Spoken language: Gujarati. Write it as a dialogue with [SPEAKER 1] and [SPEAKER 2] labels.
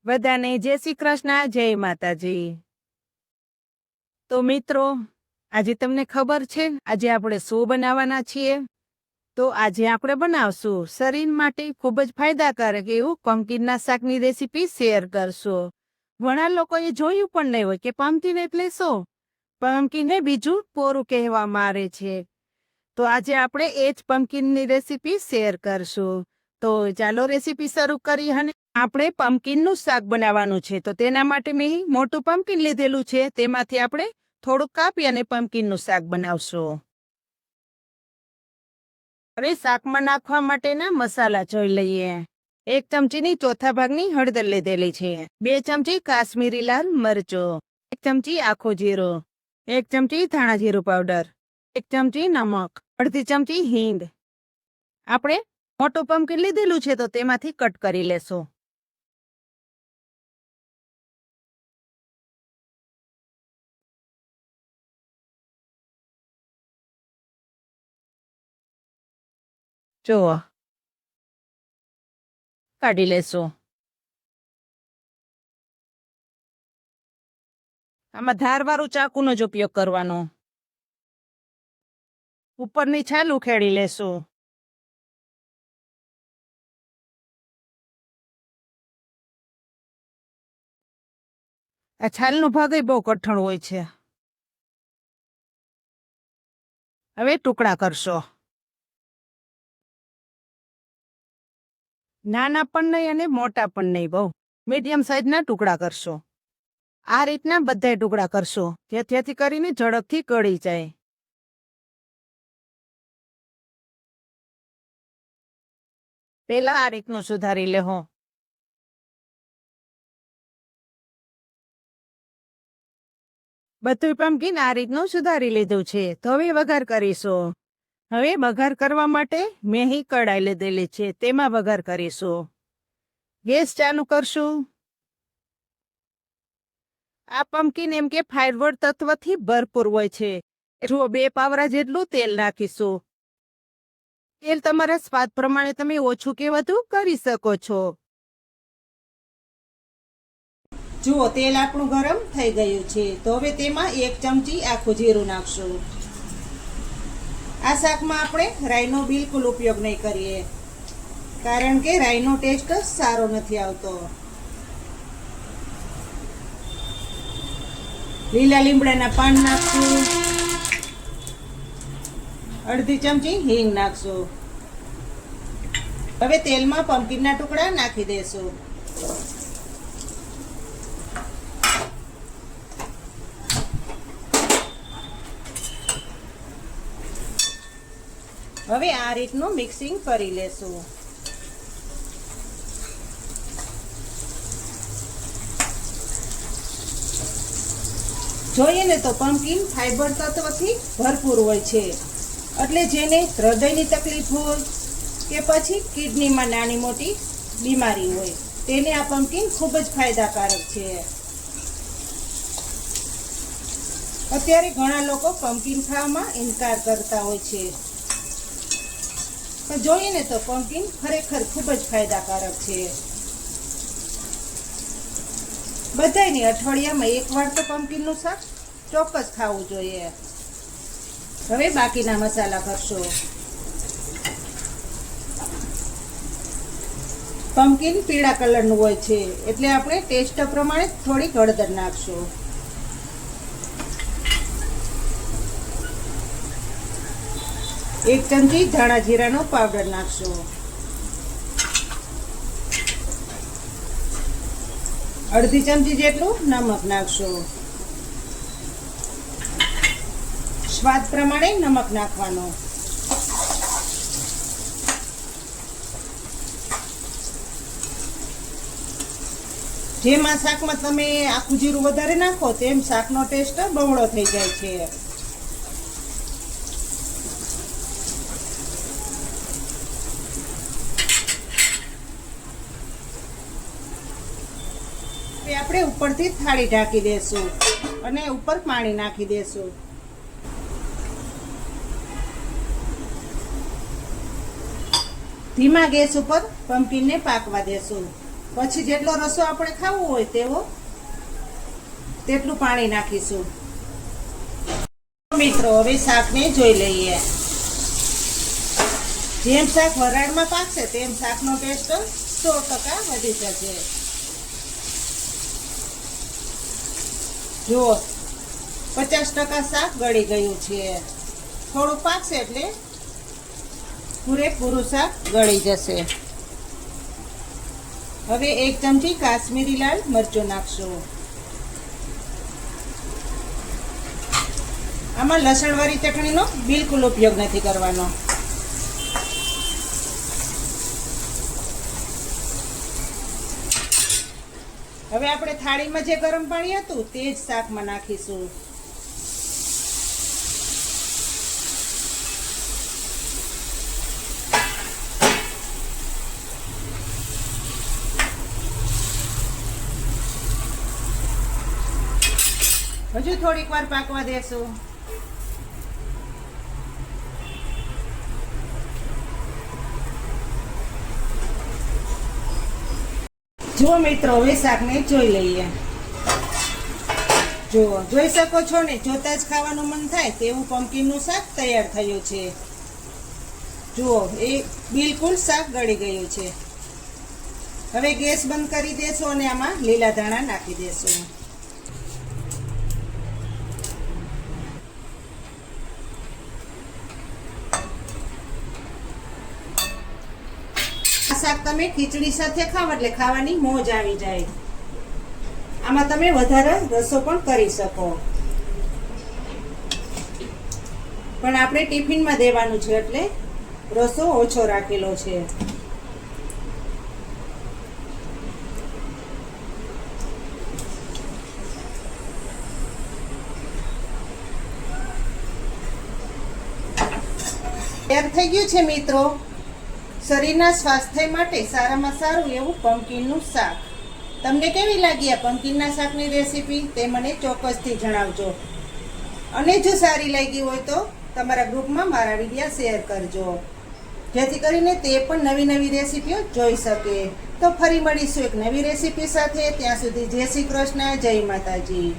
[SPEAKER 1] બધાને જય શ્રી કૃષ્ણ, જય માતાજી। તો મિત્રો, આજે તમને ખબર છે આજે આપણે શું બનાવવાના છીએ? તો આજે આપણે બનાવશું શરીર માટે ખૂબ જ ફાયદાકારક એવું પમ્પકિનના શાકની રેસીપી શેર કરશું। ઘણા લોકોએ જોયું પણ નહીં હોય કે પમ્પકિન એટલે શું? પમ્પકિનને બીજું પોરું કહેવામાં આવે છે। તો આજે આપણે એ જ પમ્પકિનની રેસીપી શેર કરશું। તો ચાલો રેસીપી શરૂ કરી। અને આપણે પમ્પકિનનું શાક બનાવવાનું છે, તો તેના માટે મેં મોટું પમ્પકિન લીધેલું છે, તેમાંથી આપણે થોડુંક કાપી અને પમ્પકિનનું શાક બનાવશું। હવે શાકમાં નાખવા માટેના મસાલા જોઈ લઈએ। 1 ચમચીની ચોથા ભાગની હળદર લીધેલી છે, 2 ચમચી કાશ્મીરી લાલ મરચું, 1 ચમચી આખું જીરું, 1 ચમચી ધાણા જીરું પાવડર, 1 ચમચી નમક, અડધી ચમચી હિંગ। આપણે મોટું પમ્પકિન લીધેલું છે, તો તેમાંથી કટ કરી લેશું। જુઓ, કાઢી લેશું। આમાં ધારવાળું ચાકુનો જ ઉપયોગ કરવાનો। ઉપરની છાલ ઉખેડી લેશું। આ છાલનો ભાગ એ બહુ કઠણ હોય છે। હવે ટુકડા કરશો। નાના પણ નહીં અને મોટા પણ નહીં, બહુ મીડિયમ સાઈઝના ટુકડા કરશો। આ રીતના બધાય ટુકડા કરશો, જેથી કરીને ઝડપથી કળી જાય। પેલા આ રીતનું સુધારી લેહો। બધું પમ્પકિન આ રીતનું સુધારી લીધું છે, તો હવે વઘાર કરીશું। હવે વઘાર કરવા માટે મેં અહીં કઢાઈ લીધેલી છે, તેમાં વઘાર કરીશું। ગેસ ચાલુ કરશું। આ પમ્પકિન એમ કે ફાઇબર તત્વથી ભરપૂર હોય છે। જુઓ, 2 પાવરા જેટલું તેલ નાખીશું। તેલ તમારા સ્વાદ પ્રમાણે તમે ઓછું કે વધુ કરી શકો છો। જુઓ, તેલ આપણું ગરમ થઈ ગયું છે, તો હવે તેમાં 1 ચમચી આખું જીરું નાખશું। આ શાકમાં આપણે રાઈનો બિલકુલ ઉપયોગ નહીં કરીએ, કારણ કે રાઈનો ટેસ્ટ સારો નથી આવતો। લીલા લીમડાના પાન નાખશું। અડધી ચમચી હિંગ નાખશું। હવે તેલમાં પમ્પકિનના ટુકડા નાખી દેશું। હવે આ રીતનું મિક્સિંગ કરી લેશું। જોઈએ ને તો પમ્પકિન ફાઇબર તત્વથી ભરપૂર હોય છે, એટલે જેને હૃદયની તકલીફ હોય કે પછી કિડનીમાં નાની મોટી બીમારી હોય, તેને આ પમ્પકિન ખૂબ જ ફાયદાકારક છે। અત્યારે ઘણા લોકો પમ્પકિન ખાવામાં ઇનકાર કરતા હોય છે, પણ જોઈએ ને તો પમ્પકિન ખરેખર ખૂબ જ ફાયદાકારક છે। બધાયને અઠવાડિયામાં 1 વાર તો પમ્પકિનનું શાક ચોક્કસ ખાવું જોઈએ। હવે બાકીના મસાલા કરશો। પમ્પકિન પીળા કલરનું હોય છે, એટલે આપણે ટેસ્ટ પ્રમાણે થોડીક હળદર નાખશું। એક ચમચી ધાણા જીરાનો પાવડર નાખશું। અડધી ચમચી જેટલું નમક નાખશું। સ્વાદ પ્રમાણે નમક નાખવાનો। જેમાં શાકમાં તમે આખું જીરું વધારે નાખો, તેમ શાકનો ટેસ્ટ બમણો થઈ જાય છે। આપણે ઉપરથી થાળી ઢાંકી દેશું અને ઉપર પાણી નાખી દેશું। ધીમા ગેસ ઉપર પમ્પકિનને પાકવા દેશું। પછી જેટલો રસો આપણે ખાવો હોય તેવો તેટલું પાણી નાખીશું. મિત્રો હવે શાકને જોઈ લઈએ. જેમ શાક વરાળમાં પાકશે તેમ શાકનો ટેસ્ટ 100% વધી જશે. જુઓ 50% શાક ગળી ગયું છે. થોડું પાકશે એટલે પૂરેપૂરું શાક ગળી જશે. હવે 1 ચમચી કાશ્મીરી લાલ મરચું નાખશું. આમાં લસણવાળી ચટણીનો બિલકુલ ઉપયોગ નથી કરવાનો. હવે આપણે થાળીમાં જે ગરમ પાણી હતું તે જ શાકમાં નાખીશું. હજુ થોડીક વાર પાકવા દેશું. જુઓ મિત્રો, હવે શાકને જોઈ લઈએ. જુઓ, જોઈ શકો છો ને, જોતા જ ખાવાનું મન થાય તેવું પમ્પકિનનું શાક તૈયાર થયું છે. જુઓ, એ બિલકુલ શાક ગળી ગયું છે. હવે ગેસ બંધ કરી દેશું અને આમાં લીલા ધાણા નાખી દેશું. આ શાક તમે ખીચડી સાથે ખાવ એટલે ખાવાની મોજ આવી જાય. આમાં તમે વધારે રસો પણ કરી શકો, પણ આપણે ટિફિનમાં દેવાનું છે એટલે રસો ઓછો રાખેલો છે. તૈયાર થઈ ગયું છે મિત્રો, શરીરના સ્વાસ્થ્ય માટે સારામાં સારું એવું પમ્પકિનનું શાક. તમને કેવી લાગી આ પમ્પકિનના શાકની રેસીપી તે મને ચોક્કસથી જણાવજો. અને જો સારી લાગી હોય તો તમારા ગ્રુપમાં મારા વિડીયો શેર કરજો, જેથી કરીને તે પણ નવી નવી રેસીપીઓ જોઈ શકે. તો ફરી મળીશું એક નવી રેસીપી સાથે. ત્યાં સુધી જય શ્રી કૃષ્ણ, જય માતાજી.